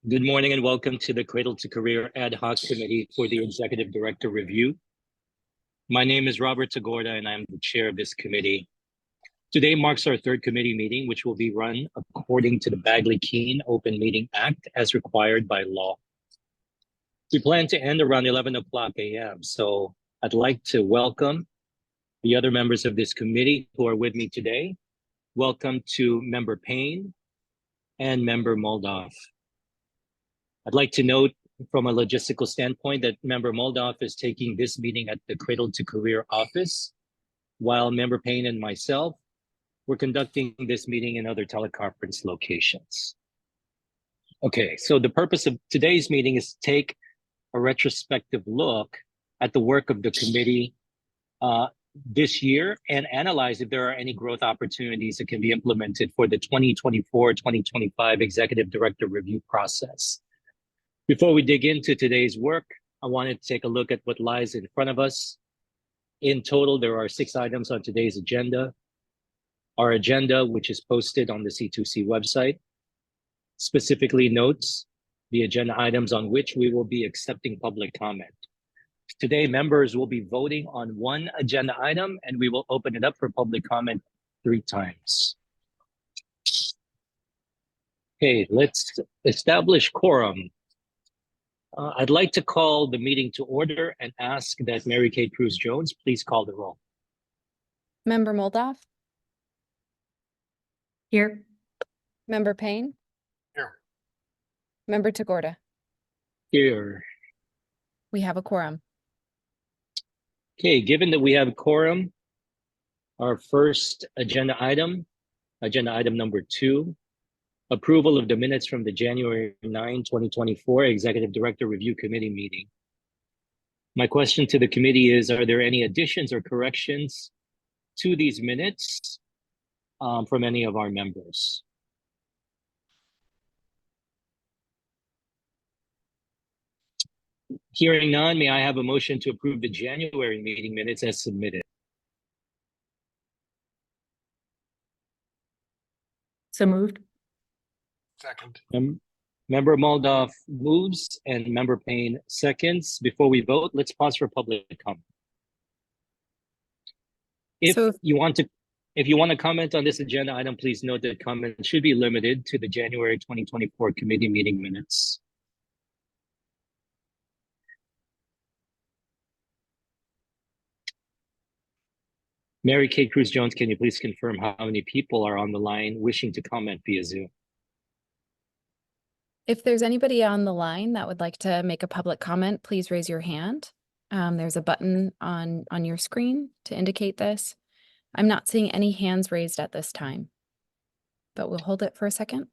Good morning and welcome to the Cradle-to-Career Ad Hoc Committee for the Executive Director Review. My name is Robert Tagorda and I'm the chair of this committee. Today marks our third committee meeting, which will be run according to the Bagley-Keene Open Meeting Act as required by law. We plan to end around 11 o'clock a.m., so I'd like to welcome the other members of this committee who are with me today. Welcome to Member Payne and Member Moldoff. I'd like to note from a logistical standpoint that Member Moldoff is taking this meeting at the Cradle-to-Career office, while Member Payne and myself were conducting this meeting in other teleconference locations. Okay, so the purpose of today's meeting is to take a retrospective look at the work of the committee this year and analyze if there are any growth opportunities that can be implemented for the 2024-2025 Executive Director Review process. Before we dig into today's work, I wanted to take a look at what lies in front of us. In total, there are 6 items on today's agenda. Our agenda, which is posted on the C2C website, specifically notes the agenda items on which we will be accepting public comment. Today, members will be voting on one agenda item and we will open it up for public comment 3 times. Okay, let's establish quorum. I'd like to call the meeting to order and ask that Mary Kay Cruz-Jones please call the roll. Member Moldoff? Here. Member Payne? Here. Member Tagorda? Here. We have a quorum. Okay, given that we have a quorum, our first agenda item number 2, approval of the minutes from the January 9, 2024 Executive Director Review Committee meeting. My question to the committee is, are there any additions or corrections to these minutes from any of our members? Hearing none, may I have a motion to approve the January meeting minutes as submitted? So moved. Second. Member Moldoff moves and Member Payne seconds. Before we vote, let's pause for public comment. If you want to comment on this agenda item, please note that comment should be limited to the January 2024 committee meeting minutes. Mary Kay Cruz-Jones, can you please confirm how many people are on the line wishing to comment via Zoom? If there's anybody on the line that would like to make a public comment, please raise your hand. There's a button on your screen to indicate this. I'm not seeing any hands raised at this time, but we'll hold it for a second.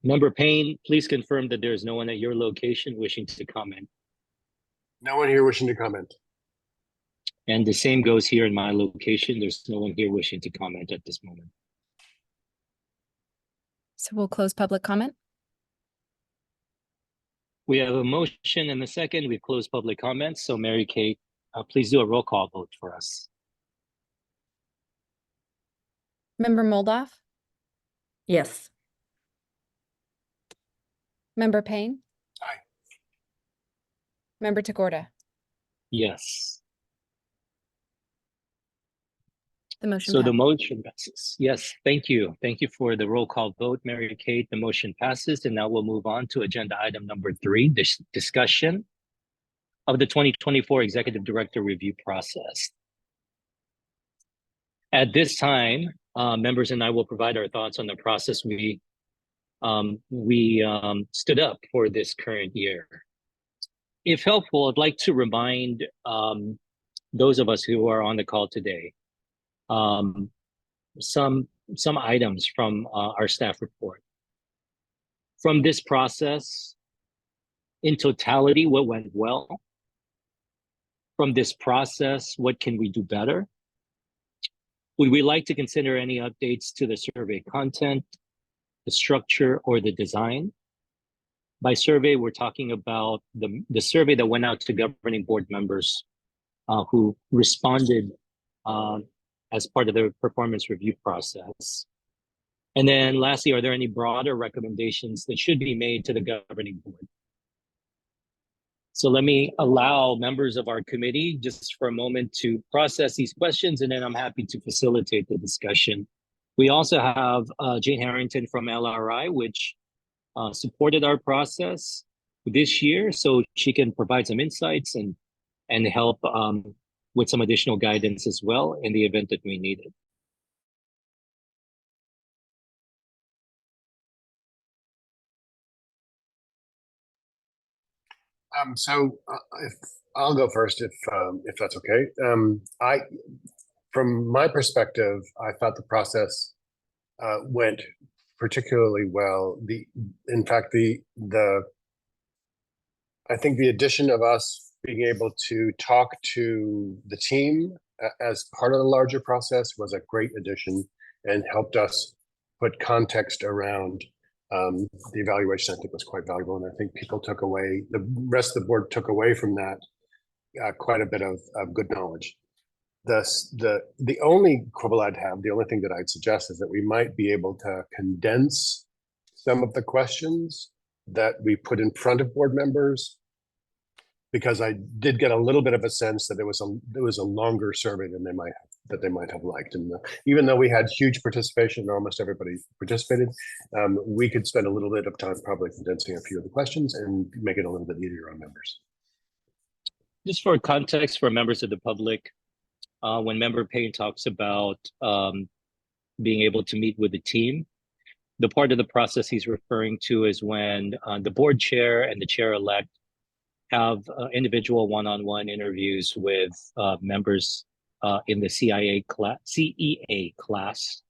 Member Payne, please confirm that there is no one at your location wishing to comment. No one here wishing to comment. And the same goes here in my location. There's no one here wishing to comment at this moment. So we'll close public comment. We have a motion and a second. We've closed public comments. So Mary Kay, please do a roll call vote for us. Member Moldoff? Yes. Member Payne? Aye. Member Tagorda? Yes. The motion So passes. the motion passes. Yes, thank you. Thank you for the roll call vote, Mary Kay. The motion passes, and now we'll move on to agenda item number 3, this discussion of the 2024 Executive Director Review process. At this time, members and I will provide our thoughts on the process we stood up for this current year. If helpful, I'd like to remind those of us who are on the call today some items from our staff report. From this process, in totality, what went well? From this process, what can we do better? Would we like to consider any updates to the survey content, the structure, or the design? By survey, we're talking about the survey that went out to governing board members who responded as part of the performance review process. And then lastly, are there any broader recommendations that should be made to the governing board? So let me allow members of our committee just for a moment to process these questions, and then I'm happy to facilitate the discussion. We also have Jane Harrington from LRI, which supported our process this year, so she can provide some insights and help with some additional guidance as well in the event that we need it. If I'll go first, if that's okay. From my perspective, I thought the process went particularly well. In fact, I think the addition of us being able to talk to the team as part of the larger process was a great addition and helped us put context around the evaluation. I think was quite valuable, and I think people took away, the rest of the board took away from that quite a bit of good knowledge. The only quibble I'd have, the only thing that I'd suggest is that we might be able to condense some of the questions that we put in front of board members, because I did get a little bit of a sense that it was a longer survey than they might have liked. And even though we had huge participation, almost everybody participated, we could spend a little bit of time probably condensing a few of the questions and make it a little bit easier on members. Just for context for members of the public, when Member Payne talks about being able to meet with the team, the part of the process he's referring to is when the board chair and the chair-elect have individual one-on-one interviews with members in the CEA class.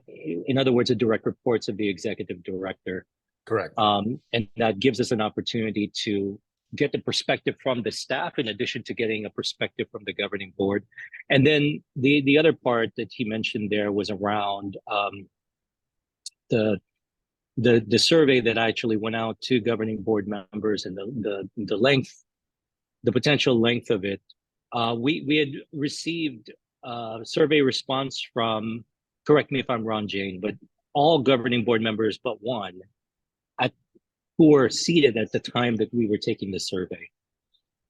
In other words, the direct reports of the executive director. Correct. And that gives us an opportunity to get the perspective from the staff, in addition to getting a perspective from the governing board. And then the other part that he mentioned there was around the survey that actually went out to governing board members and the length, the potential length of it. We had received survey response from, correct me if I'm wrong, Jane, but all governing board members but one who were seated at the time that we were taking the survey.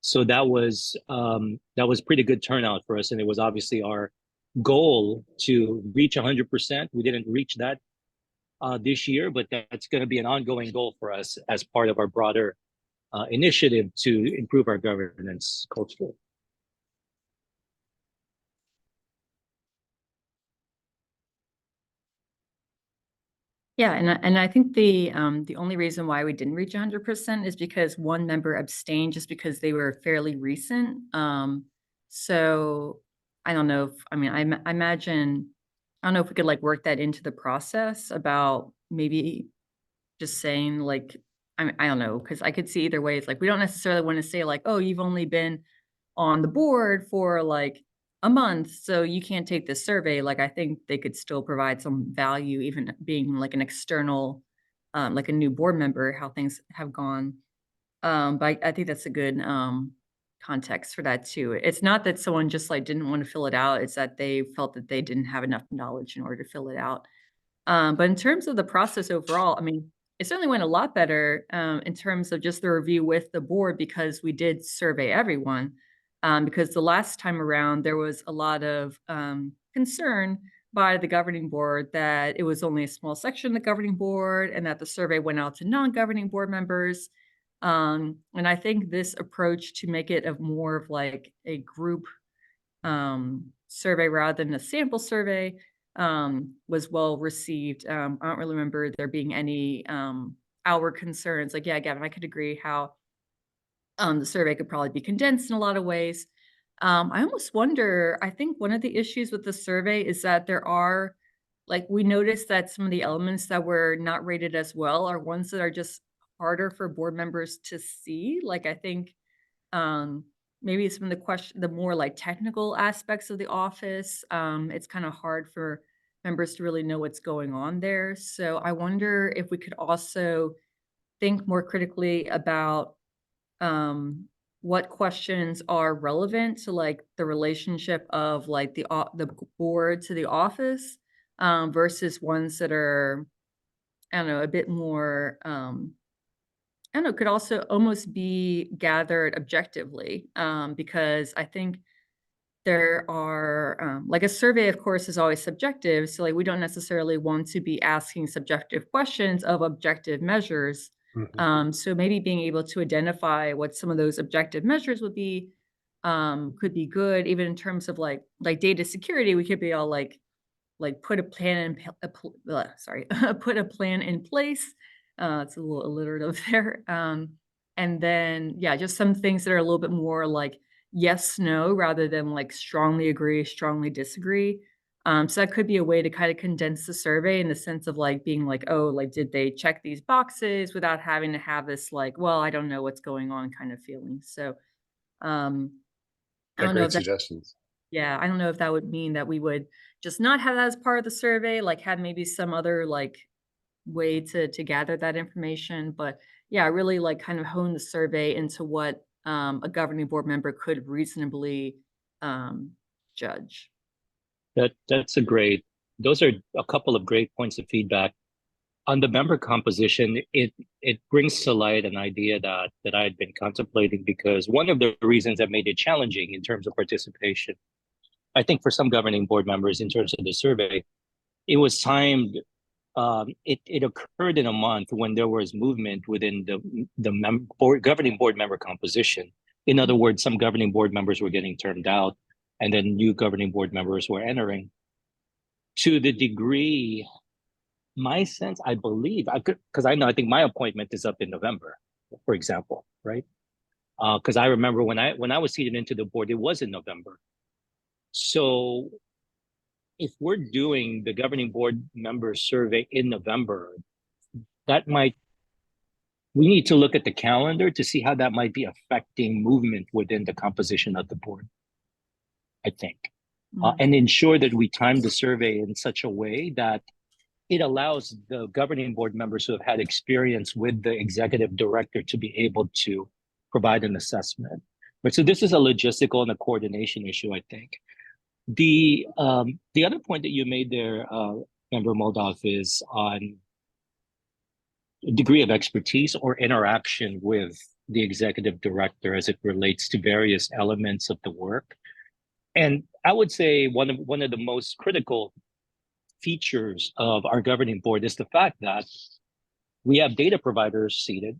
So that was pretty good turnout for us, and it was obviously our goal to reach 100%. We didn't reach that this year, but that's going to be an ongoing goal for us as part of our broader initiative to improve our governance culture. Yeah, and I think the only reason why we didn't reach 100% is because one member abstained just because they were fairly recent. So I don't know if, I mean, I imagine, I don't know if we could like work that into the process about maybe just saying like, I don't know, because I could see either way. It's like, we don't necessarily want to say like, oh, you've only been on the board for like a month, so you can't take this survey. Like, I think they could still provide some value, even being like an external, like a new board member, how things have gone. But I think that's a good context for that too. It's not that someone just like didn't want to fill it out. It's that they felt that they didn't have enough knowledge in order to fill it out. But in terms of the process overall, I mean, it certainly went a lot better in terms of just the review with the board, because we did survey everyone. Because the last time around, there was a lot of concern by the governing board that it was only a small section of the governing board and that the survey went out to non-governing board members. And I think this approach to make it of more of like a group survey rather than a sample survey was well received. I don't really remember there being any outward concerns. Like, yeah, Gavin, I could agree how the survey could probably be condensed in a lot of ways. I almost wonder, I think one of the issues with the survey is that there are, like, we noticed that some of the elements that were not rated as well are ones that are just harder for board members to see. Like, I think maybe some of the more like technical aspects of the office, it's kind of hard for members to really know what's going on there. So I wonder if we could also think more critically about what questions are relevant to like the relationship of like the board to the office, versus ones that are, I don't know, a bit more, I don't know, could also almost be gathered objectively, because I think there are, like a survey, of course, is always subjective. So like we don't necessarily want to be asking subjective questions of objective measures. Mhm. So maybe being able to identify what some of those objective measures would be, could be good, even in terms of like data security. We could be all like put a plan in sorry put a plan in place. It's a little alliterative there. And then yeah, just some things that are a little bit more like yes no rather than like strongly agree, strongly disagree. So that could be a way to kind of condense the survey in the sense of like being like, oh, like did they check these boxes without having to have this like, well, I don't know what's going on kind of feeling. So um I Yeah, don't know great if that, suggestions. yeah, I don't know if that would mean that we would just not have that as part of the survey, like have maybe some other like way to gather that information. But yeah, really like kind of hone the survey into what a governing board member could reasonably um, judge. That's a great. Those are a couple of great points of feedback on the member composition. It brings to light an idea that I had been contemplating, because one of the reasons that made it challenging in terms of participation, I think for some governing board members in terms of the survey, it was timed. It occurred in a month when there was movement within governing board member composition. In other words, some governing board members were getting termed out, and then new governing board members were entering. To the degree, my sense, I believe, I could, because I think my appointment is up in November, for example, right? Because I remember when I was seated into the board, it was in November. So if we're doing the governing board member survey in November, that might, we need to look at the calendar to see how that might be affecting movement within the composition of the board, I think. Mm. And ensure that we time the survey in such a way that it allows the governing board members who have had experience with the executive director to be able to provide an assessment. But so this is a logistical and a coordination issue, I think. The other point that you made there, Member Moldoff, is on degree of expertise or interaction with the executive director as it relates to various elements of the work. And I would say one of the most critical features of our governing board is the fact that we have data providers seated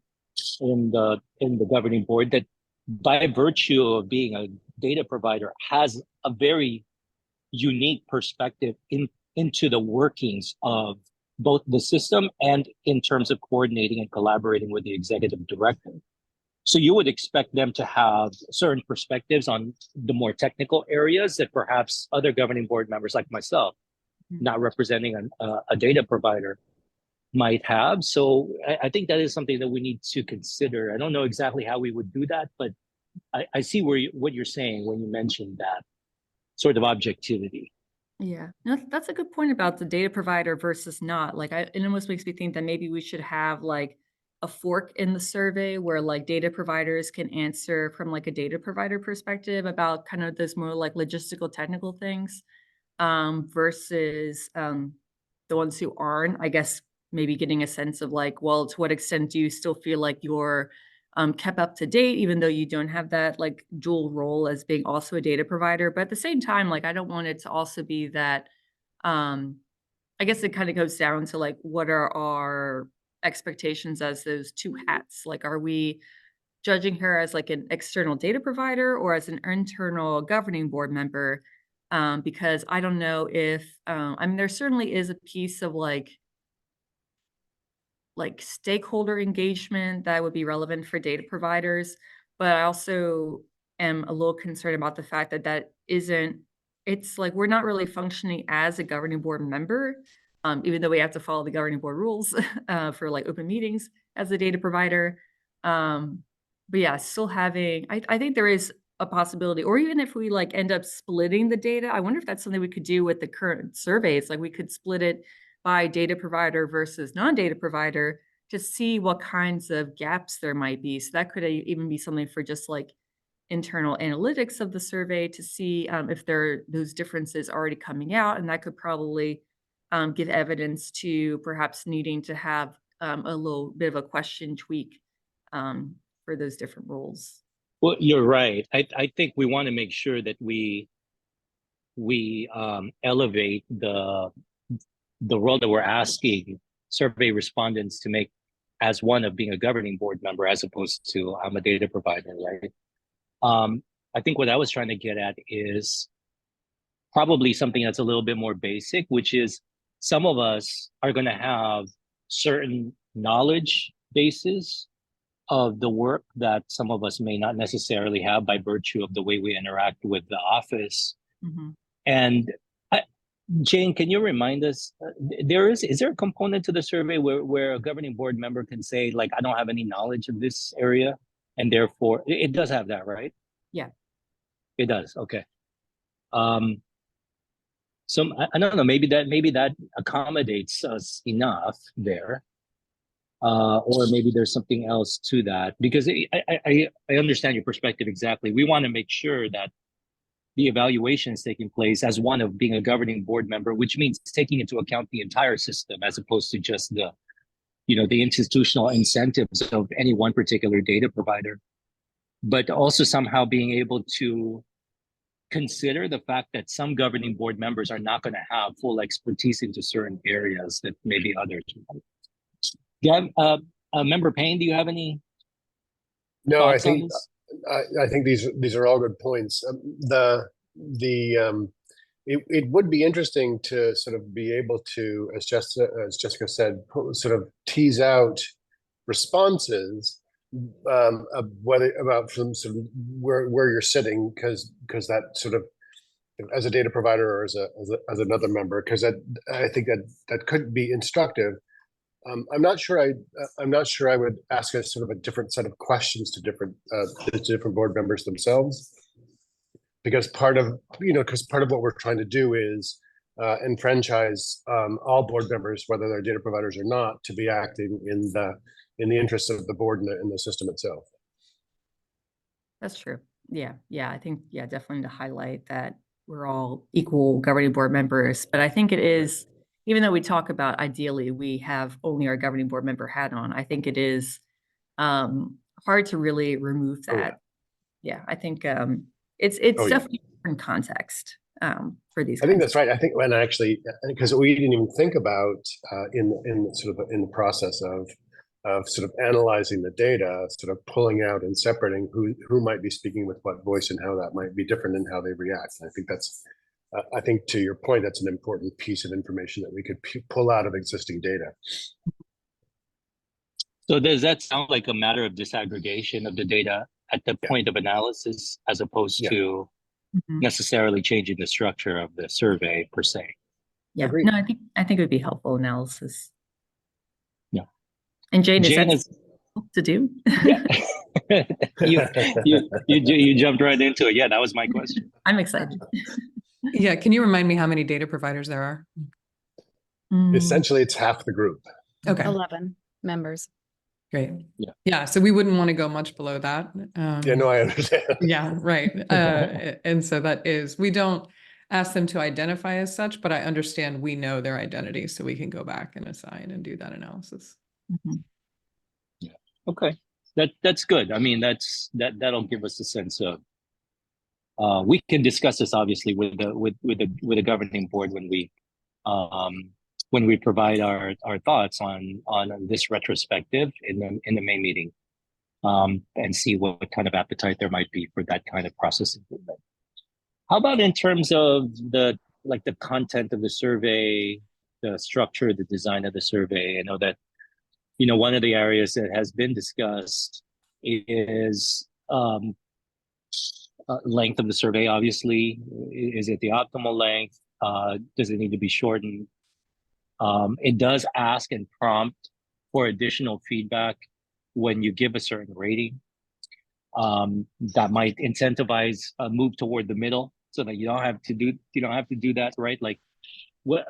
in the governing board that, by virtue of being a data provider, has a very unique perspective into the workings of both the system and in terms of coordinating and collaborating with the executive director. So you would expect them to have certain perspectives on the more technical areas that perhaps other governing board members like myself, not representing a data provider, might have. So I think that is something that we need to consider. I don't know exactly how we would do that, but I see what you're saying when you mentioned that sort of objectivity. Yeah, no, that's a good point about the data provider versus not. Like, it almost makes me think that maybe we should have like a fork in the survey where like data providers can answer from like a data provider perspective about kind of those more like logistical technical things, versus the ones who aren't, I guess, maybe getting a sense of like, well, to what extent do you still feel like you're kept up to date, even though you don't have that like dual role as being also a data provider. But at the same time, like I don't want it to also be that, um, I guess it kind of goes down to like, what are our expectations as those two hats? Like, are we judging her as like an external data provider or as an internal governing board member? Because I don't know if, I mean, there certainly is a piece of like stakeholder engagement that would be relevant for data providers. But I also am a little concerned about the fact that that isn't, it's like we're not really functioning as a governing board member, even though we have to follow the governing board rules for like open meetings as a data provider. But yeah, still having, I think there is a possibility, or even if we like end up splitting the data, I wonder if that's something we could do with the current surveys. Like we could split it by data provider versus non-data provider to see what kinds of gaps there might be. So that could even be something for just like internal analytics of the survey to see if there are those differences already coming out. And that could probably give evidence to perhaps needing to have a little bit of a question tweak for those different roles. Well, you're right. I think we want to make sure that we elevate the role that we're asking survey respondents to make as one of being a governing board member, as opposed to I'm a data provider, right? I think what I was trying to get at is probably something that's a little bit more basic, which is some of us are going to have certain knowledge bases of the work that some of us may not necessarily have by virtue of the way we interact with the office. Mm-hmm. And Jane, can you remind us, is there a component to the survey where a governing board member can say, like, I don't have any knowledge of this area, and therefore it does have that, right? Yeah. It does. Okay. So I don't know, maybe that accommodates us enough there. Or maybe there's something else to that, because I understand your perspective exactly. We want to make sure that the evaluation is taking place as one of being a governing board member, which means taking into account the entire system as opposed to just the institutional incentives of any one particular data provider, but also somehow being able to consider the fact that some governing board members are not going to have full expertise into certain areas that maybe others might. Do you have, Member Payne, do you have any No, I thoughts on think this? I think these are all good points. It would be interesting to sort of be able to, as Jessica said, sort of tease out responses about from sort of where you're sitting, because that sort of, as a data provider or as another member, because I think that could be instructive. I'm not sure I would ask a sort of a different set of questions to different board members themselves, because part of what we're trying to do is enfranchise all board members, whether they're data providers or not, to be acting in the interest of the board and the system itself. That's true. Yeah. I think, definitely to highlight that we're all equal governing board members. But I think it is, even though we talk about ideally we have only our governing board member hat on, I think it is hard to really remove that. I think it's definitely a different context for these. I think that's right. I think when actually, because we didn't even think about in the process of sort of analyzing the data, sort of pulling out and separating who might be speaking with what voice and how that might be different in how they react. And I think that's, I think to your point, that's an important piece of information that we could pull out of existing data. So does that sound like a matter of disaggregation of the data at the point of analysis, as opposed to necessarily changing the structure of the survey per se? Yeah, Agreed. no, I think it would be helpful analysis. Yeah. And Jane is to do? Yeah. you jumped right into it. Yeah, that was my question. I'm excited. Yeah, can you remind me how many data providers there are? Essentially, it's half the group. Okay. 11 members. Great. Yeah. So we wouldn't want to go much below that. No, I understand. Yeah, right. And so that is, we don't ask them to identify as such, but I understand we know their identity, so we can go back and assign and do that analysis. Yeah. Okay. That's good. I mean, that'll give us a sense of. We can discuss this obviously with the governing board when we provide our thoughts on this retrospective in the main meeting, and see what kind of appetite there might be for that kind of process improvement. How about in terms of the content of the survey, the structure, the design of the survey? I know that one of the areas that has been discussed is length of the survey. Obviously, is it the optimal length? Does it need to be shortened? It does ask and prompt for additional feedback when you give a certain rating. That might incentivize a move toward the middle, so that you don't have to do that, right? Like, what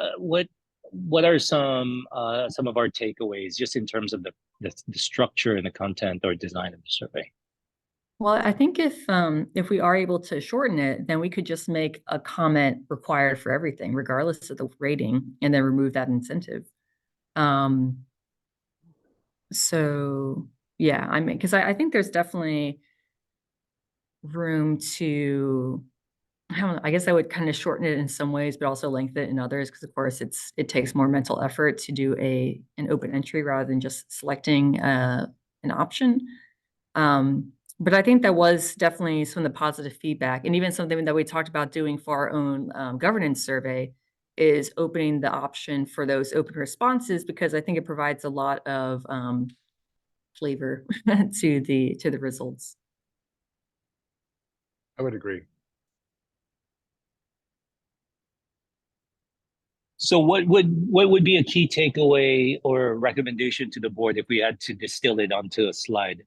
are some of our takeaways just in terms of the structure and the content or design of the survey? Well, I think if we are able to shorten it, then we could just make a comment required for everything, regardless of the rating, and then remove that incentive. So yeah, I mean, because I think there's definitely room to, I don't know, I guess I would kind of shorten it in some ways, but also lengthen it in others, because of course it takes more mental effort to do an open entry rather than just selecting an option. But I think that was definitely some of the positive feedback, and even something that we talked about doing for our own governance survey is opening the option for those open responses, because I think it provides a lot of flavor to the results. I would agree. So what would be a key takeaway or recommendation to the board if we had to distill it onto a slide?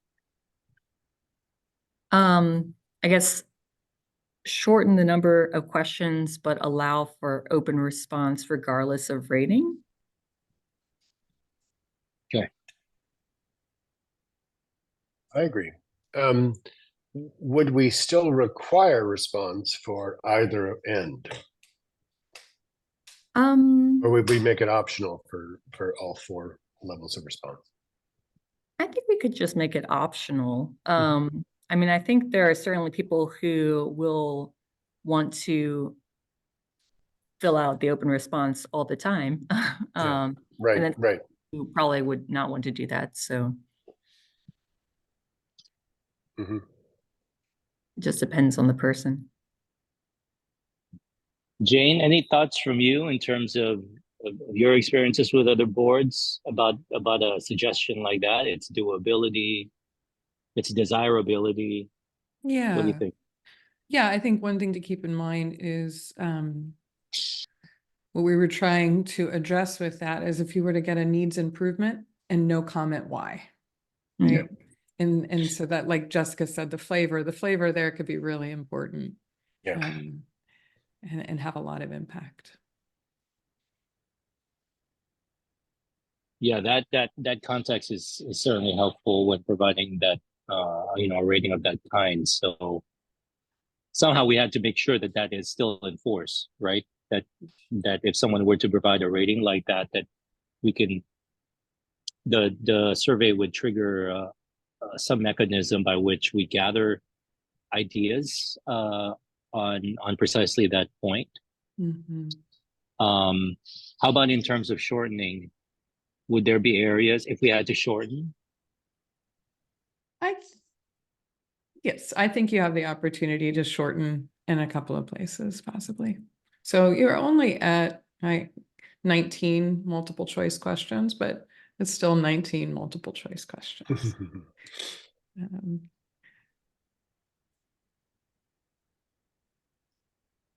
I guess shorten the number of questions, but allow for open response regardless of rating. Okay. I agree. Would we still require response for either end? Or would we make it optional for all 4 levels of response? I think we could just make it optional. I mean, I think there are certainly people who will want to fill out the open response all the time. Right, and then right. who probably would not want to do that. So Mhm. it just depends on the person. Jane, any thoughts from you in terms of your experiences with other boards about a suggestion like that? Its doability, its desirability. What do you Yeah. think? Yeah, I think one thing to keep in mind is what we were trying to address with that is if you were to get a needs improvement and no comment why, right? And so that, like Jessica said, the flavor there could be really important. Yeah. And have a lot of impact. Yeah, that context is certainly helpful when providing that a rating of that kind. So somehow we had to make sure that that is still in force, right? That if someone were to provide a rating like that, that we can the survey would trigger some mechanism by which we gather ideas on precisely that point. Mm-hmm. How about in terms of shortening? Would there be areas if we had to shorten? Yes, I think you have the opportunity to shorten in a couple of places, possibly. So you're only at 19 multiple choice questions, but it's still 19 multiple choice questions.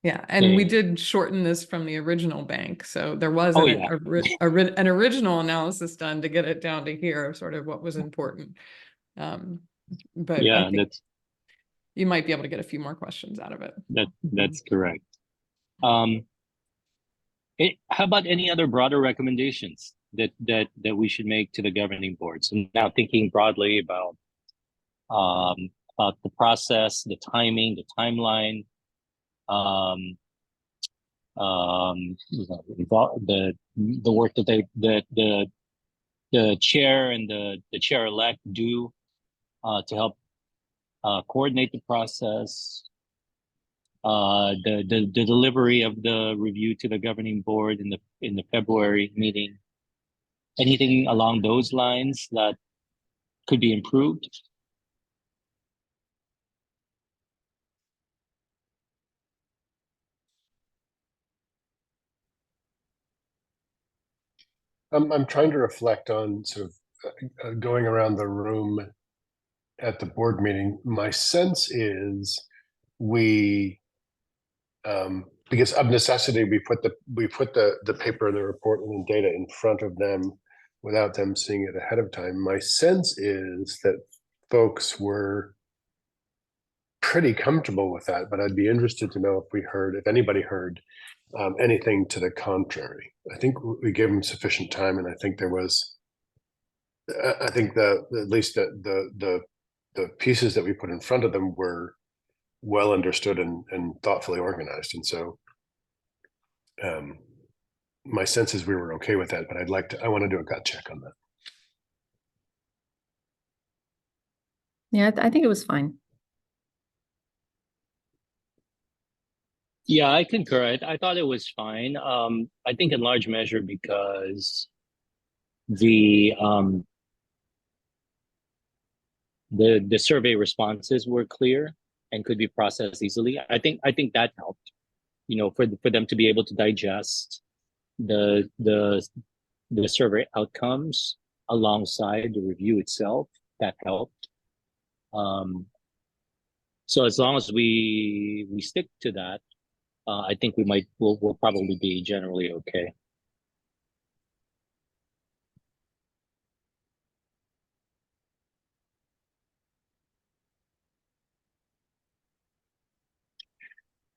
Yeah, and we did shorten this from the original bank, so there was an original analysis done to get it down to here, sort of what was important. But yeah, I think you might be able to get a few more questions out of it. That's correct. How about any other broader recommendations that we should make to the governing board? So now thinking broadly about the process, the timing, the timeline, the work that the chair and the chair-elect do to help coordinate the process, the delivery of the review to the governing board in the February meeting. Anything along those lines that could be improved? I'm trying to reflect on sort of going around the room at the board meeting. My sense is we, because of necessity, we put the paper and the report and the data in front of them without them seeing it ahead of time. My sense is that folks were pretty comfortable with that, but I'd be interested to know if anybody heard anything to the contrary. I think we gave them sufficient time, and I think there was, I think at least the the pieces that we put in front of them were well understood and thoughtfully organized. And so my sense is we were okay with that, but I want to do a gut check on that. Yeah, I think it was fine. Yeah, I concur. I thought it was fine. I think in large measure because the survey responses were clear and could be processed easily. I think that helped, you know, for them to be able to digest the survey outcomes alongside the review itself. That helped. So as long as we stick to that, I think we'll probably be generally okay.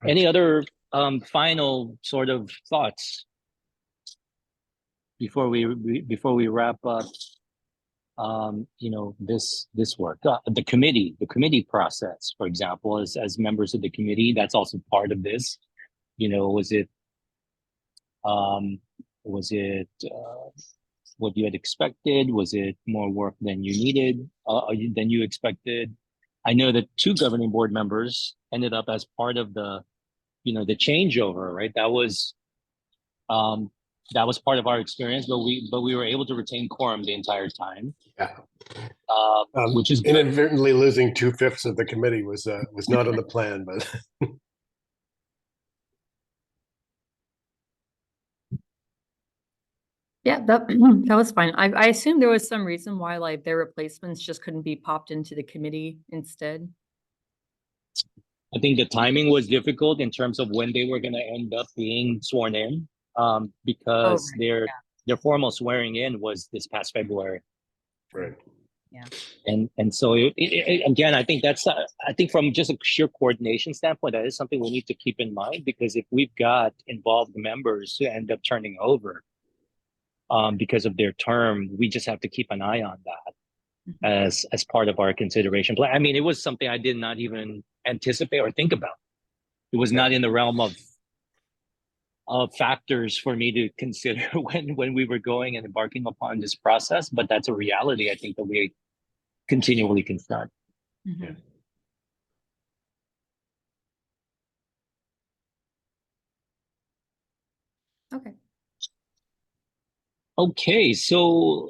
Any other final sort of thoughts before we wrap up? You know, this work, the committee process, for example, as members of the committee, that's also part of this. You know, was it what you had expected? Was it more work than you needed, than you expected? I know that 2 governing board members ended up as part of the, you know, the changeover, right? That was part of our experience, but we were able to retain quorum the entire time. Yeah. Which is good. Inadvertently losing 2/5 of the committee was not on the plan, but Yeah, that that was fine. I assume there was some reason why like their replacements just couldn't be popped into the committee instead. I think the timing was difficult in terms of when they were going to end up being sworn in, because right, their formal swearing in was this past February. right. Yeah. And so again, I think I think from just a sheer coordination standpoint, that is something we need to keep in mind, because if we've got involved members who end up turning over because of their term, we just have to keep an eye on that as part of our consideration plan. I mean, it was something I did not even anticipate or think about. It was not in the realm of factors for me to consider when we were going and embarking upon this process, but that's a reality I think that we continually confront. Yeah. Okay. Okay, so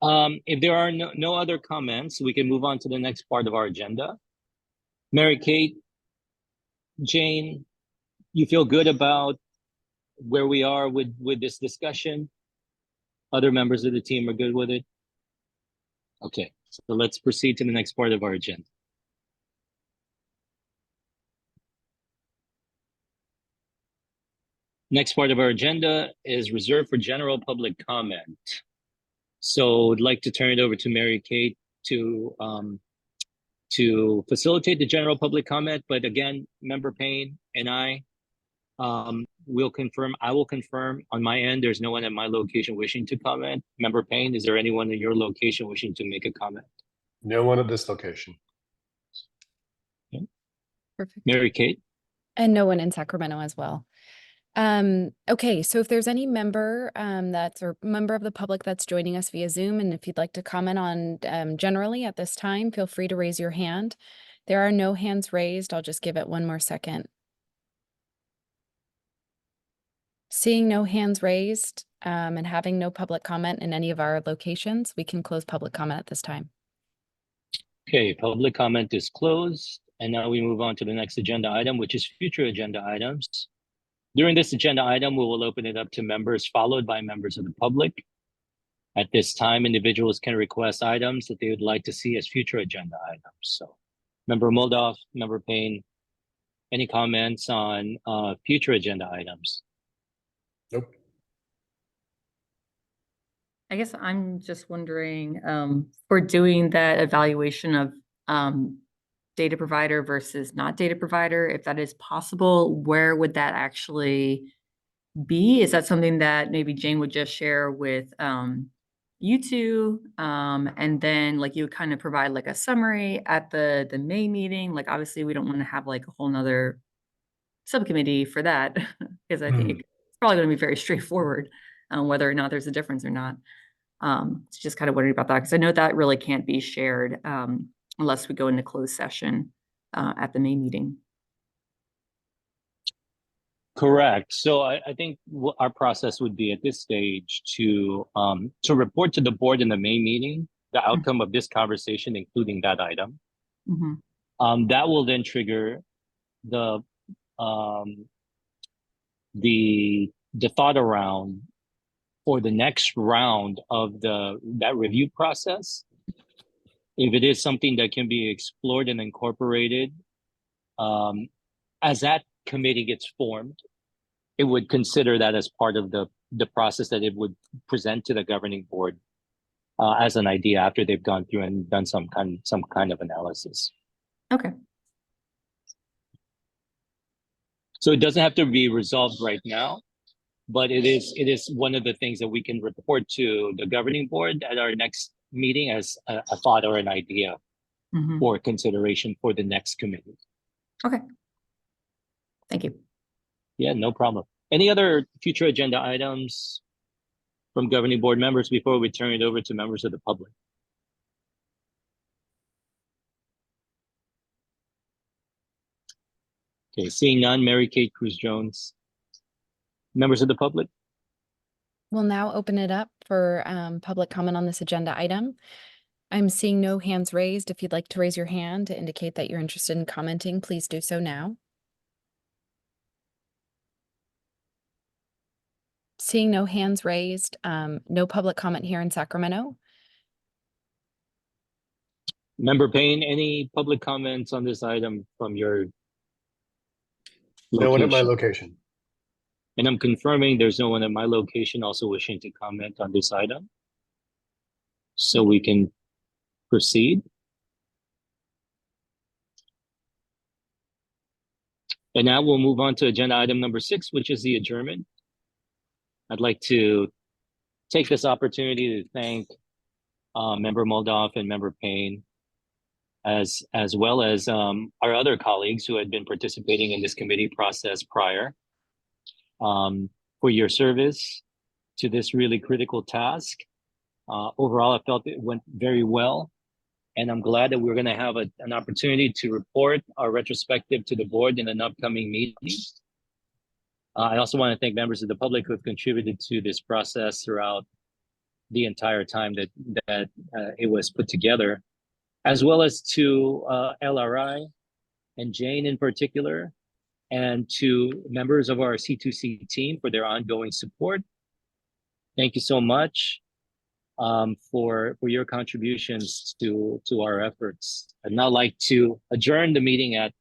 if there are no other comments, we can move on to the next part of our agenda. Mary Kate, Jane, you feel good about where we are with this discussion? Other members of the team are good with it? Okay, so let's proceed to the next part of our agenda. Next part of our agenda is reserved for general public comment. So I'd like to turn it over to Mary Kate to facilitate the general public comment. But again, Member Payne and I will confirm. I will confirm on my end. There's no one at my location wishing to comment. Member Payne, is there anyone at your location wishing to make a comment? No one at this location. Okay. Perfect. Mary Kate? And no one in Sacramento as well. Okay, so if there's any member member of the public that's joining us via Zoom, and if you'd like to comment on generally at this time, feel free to raise your hand. There are no hands raised. I'll just give it one more second. Seeing no hands raised and having no public comment in any of our locations, we can close public comment at this time. Okay, public comment is closed. And now we move on to the next agenda item, which is future agenda items. During this agenda item, we will open it up to members, followed by members of the public. At this time, individuals can request items that they would like to see as future agenda items. So, Member Moldoff, Member Payne, any comments on future agenda items? Nope. I guess I'm just wondering, for doing that evaluation of data provider versus not data provider, if that is possible, where would that actually be? Is that something that maybe Jane would just share with you two, and then like you would kind of provide like a summary at the May meeting. Like obviously we don't want to have like a whole nother subcommittee for that because I think it's probably going to be very straightforward whether or not there's a difference or not. It's just kind of wondering about that because I know that really can't be shared unless we go into closed session at the May meeting. Correct. So I think our process would be at this stage to report to the board in the May meeting the outcome of this conversation, including that item. Mm-hmm. That will then trigger the thought around for the next round of that review process. If it is something that can be explored and incorporated, as that committee gets formed, it would consider that as part of the process that it would present to the governing board as an idea after they've gone through and done some kind of analysis. Okay. So it doesn't have to be resolved right now, but it is one of the things that we can report to the governing board at our next meeting as a thought or an idea for consideration for the next committee. Okay. Thank you. Yeah, no problem. Any other future agenda items from governing board members before we turn it over to members of the public? Okay, seeing none, Mary Kate Cruz-Jones. Members of the public? We'll now open it up for public comment on this agenda item. I'm seeing no hands raised. If you'd like to raise your hand to indicate that you're interested in commenting, please do so now. Seeing no hands raised, no public comment here in Sacramento. Member Payne, any public comments on this item from your location? No one at my location. And I'm confirming there's no one at my location also wishing to comment on this item. So we can proceed. And now we'll move on to agenda item number 6, which is the adjournment. I'd like to take this opportunity to thank Member Moldoff and Member Payne, as well as our other colleagues who had been participating in this committee process prior, for your service to this really critical task. Overall, I felt it went very well, and I'm glad that we're going to have an opportunity to report our retrospective to the board in an upcoming meeting. I also want to thank members of the public who have contributed to this process throughout the entire time that it was put together, as well as to LRI and Jane in particular, and to members of our C2C team for their ongoing support. Thank you so much for your contributions to our efforts. I'd now like to adjourn the meeting at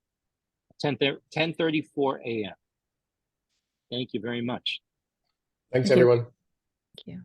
10:34 a.m. Thank you very much. Thanks, Thank you. everyone. Thank you.